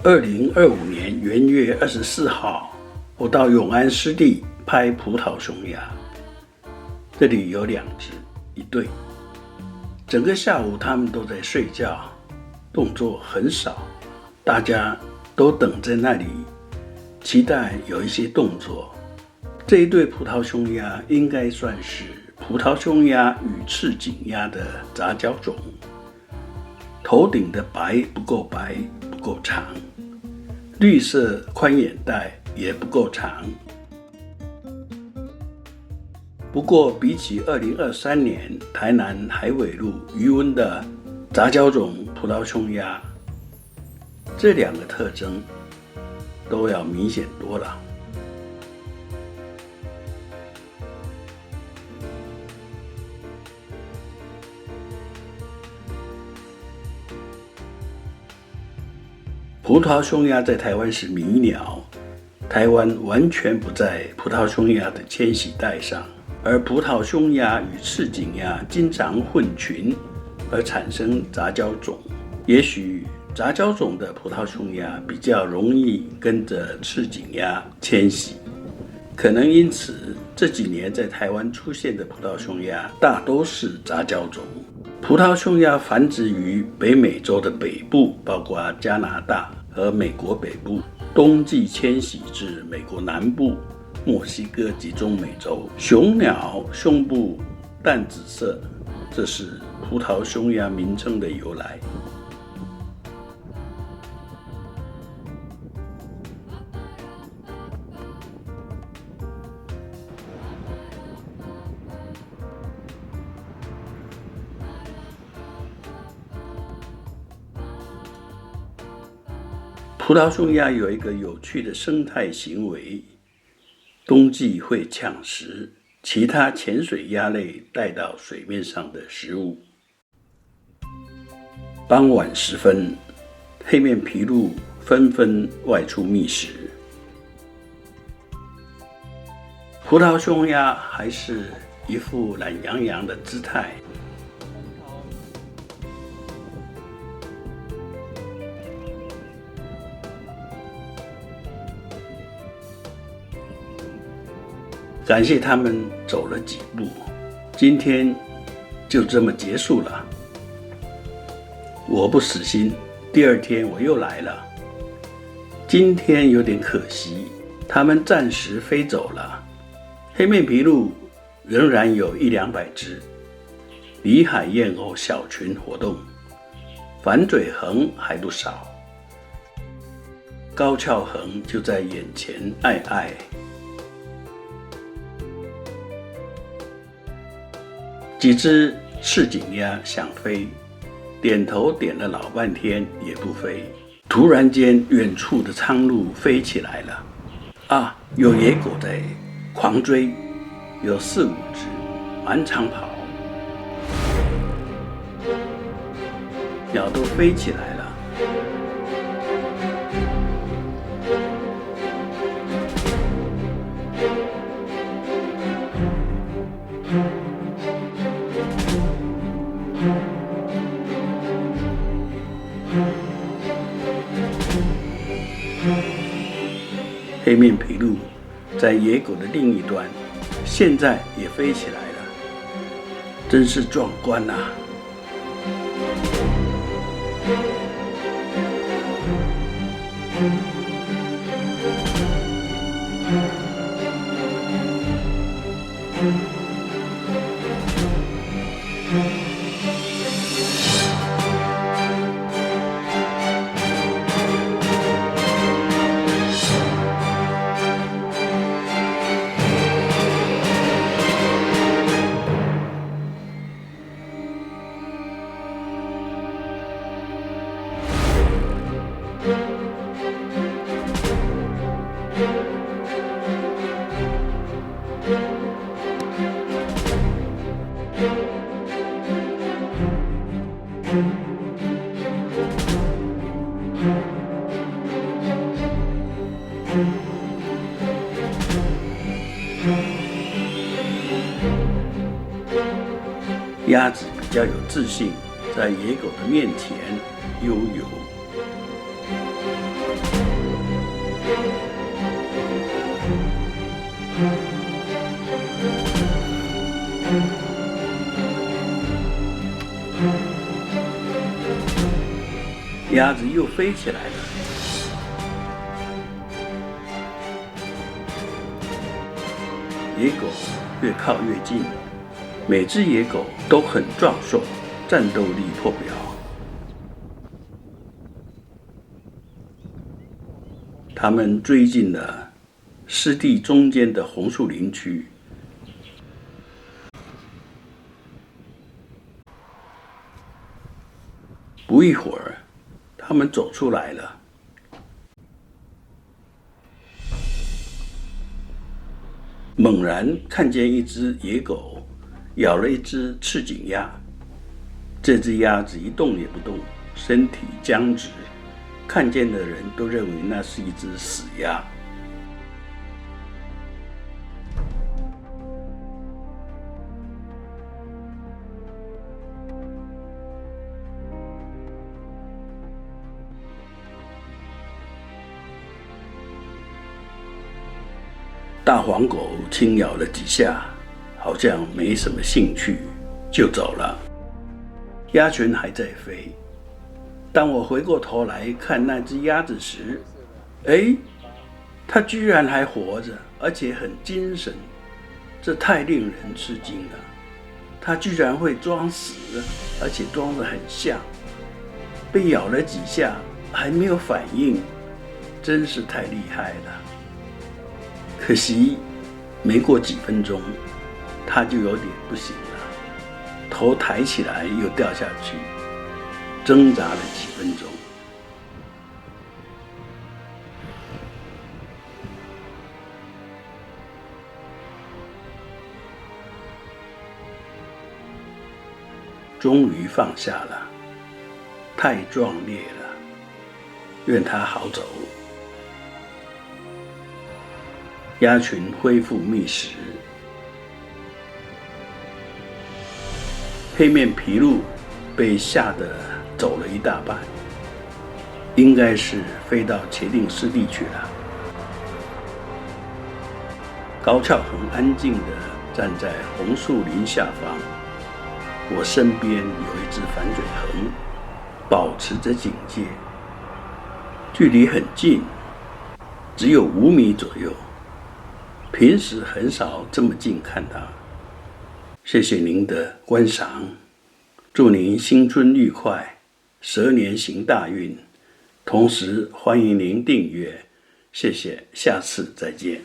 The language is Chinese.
2025年元月24号，我到永安湿地拍葡萄匈牙。这里有2只，一对。整个下午他们都在睡觉，动作很少，大家都等在那里，期待有一些动作。这一对葡萄匈牙应该算是葡萄匈牙与赤颈鸦的杂交种。头顶的白不够白，不够长，绿色宽眼袋也不够长。不过比起2023年台南海尾路渔温的杂交种葡萄匈牙，这2个特征都要明显多了。葡萄匈牙在台湾是迷鸟，台湾完全不在葡萄匈牙的迁徙带上，而葡萄匈牙与赤颈鸦经常混群而产生杂交种。也许杂交种的葡萄匈牙比较容易跟着赤颈鸦迁徙，可能因此这几年在台湾出现的葡萄匈牙大都是杂交种。葡萄匈牙繁殖于北美洲的北部，包括加拿大和美国北部，冬季迁徙至美国南部、墨西哥及中美洲。雄鸟胸部淡紫色，这是葡萄匈牙名称的由来。葡萄匈牙有一个有趣的生态行为，冬季会抢食其他潜水鸭类带到水面上的食物。傍晚时分，黑面琵鹭纷纷外出觅食。葡萄匈牙还是一副懒洋洋的姿态。感谢他们走了几步，今天就这么结束了。我不死心，第2天我又来了。今天有点可惜，他们暂时飞走了。黑面琵鹭仍然有100-200只，里海燕鸥小群活动，反嘴鸻还不少，高鞘鸻就在眼前爱爱。几只赤颈鸦想飞，点头点了老半天也不飞。突然间，远处的苍鹭飞起来了。有野狗在狂追，有4-5只，满场跑，鸟都飞起来了。黑面琵鹭在野狗的另一端，现在也飞起来了，真是壮观啊！鸭子比较有自信，在野狗的面前悠游。鸭子又飞起来了。野狗越靠越近，每只野狗都很壮硕，战斗力破表。他们追进了湿地中间的红树林区。不一会儿，他们走出来了。猛然看见一只野狗咬了一只赤颈鸭，这只鸭子一动也不动，身体僵直，看见的人都认为那是一只死鸭。大黄狗轻咬了几下，好像没什么兴趣，就走了。鸭群还在飞。当我回过头来看那只鸭子时，它居然还活着，而且很精神，这太令人吃惊了。它居然会装死，而且装得很像。被咬了几下还没有反应，真是太厉害了。可惜没过几分钟，他就有点不行了，头抬起来又掉下去，挣扎了几分钟。终于放下了，太壮烈了，愿他好走。鸭群恢复觅食，黑面琵鹭被吓得走了一大半，应该是飞到茄定湿地去了。高翘很安静地站在红树林下方，我身边有一只反嘴鸻，保持着警戒，距离很近，只有5米左右。平时很少这么近看它。谢谢您的观赏，祝您新春愉快，蛇年行大运。同时欢迎您订阅，谢谢，下次再见。